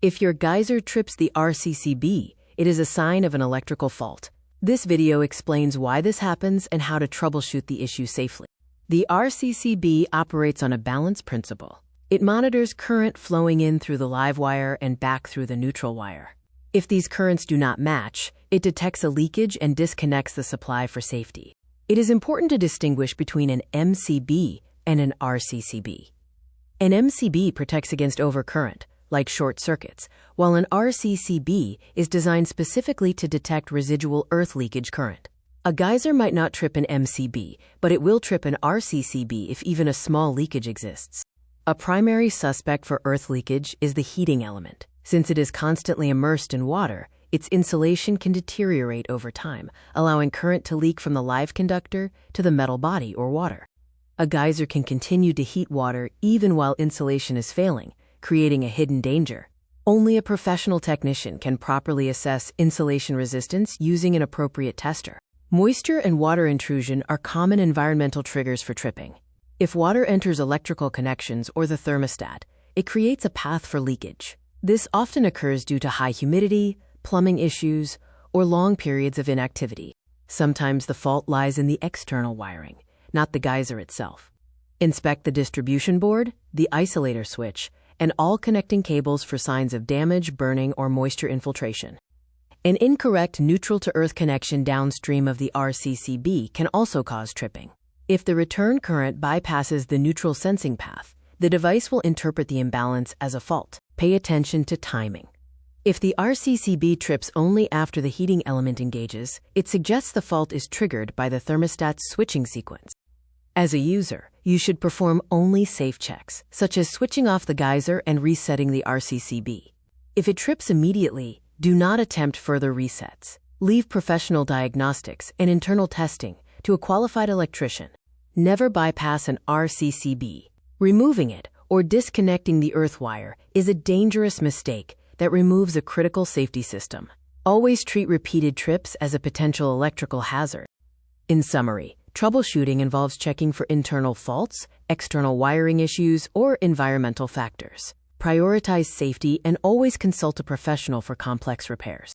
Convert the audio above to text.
If your geyser trips the RCCB, it is a sign of an electrical fault. This video explains why this happens and how to troubleshoot the issue safely. The RCCB operates on a balance principle. It monitors current flowing in through the live wire and back through the neutral wire. If these currents do not match, it detects a leakage and disconnects the supply for safety. It is important to distinguish between an MCB and an RCCB. An MCB protects against overcurrent, like short circuits, while an RCCB is designed specifically to detect residual earth leakage current. A geyser might not trip an MCB, but it will trip an RCCB if even a small leakage exists. A primary suspect for earth leakage is the heating element. Since it is constantly immersed in water, its insulation can deteriorate over time, allowing current to leak from the live conductor to the metal body or water. A geyser can continue to heat water even while insulation is failing, creating a hidden danger. Only a professional technician can properly assess insulation resistance using an appropriate tester. Moisture and water intrusion are common environmental triggers for tripping. If water enters electrical connections or the thermostat, it creates a path for leakage. This often occurs due to high humidity, plumbing issues, or long periods of inactivity. Sometimes the fault lies in the external wiring, not the geyser itself. Inspect the distribution board, the isolator switch, and all connecting cables for signs of damage, burning, or moisture infiltration. An incorrect neutral-to-earth connection downstream of the RCCB can also cause tripping. If the return current bypasses the neutral sensing path, the device will interpret the imbalance as a fault. Pay attention to timing. If the RCCB trips only after the heating element engages, it suggests the fault is triggered by the thermostat's switching sequence. As a user, you should perform only safe checks, such as switching off the geyser and resetting the RCCB. If it trips immediately, do not attempt further resets. Leave professional diagnostics and internal testing to a qualified electrician. Never bypass an RCCB. Removing it or disconnecting the earth wire is a dangerous mistake that removes a critical safety system. Always treat repeated trips as a potential electrical hazard. In summary, troubleshooting involves checking for internal faults, external wiring issues, or environmental factors. Prioritize safety and always consult a professional for complex repairs.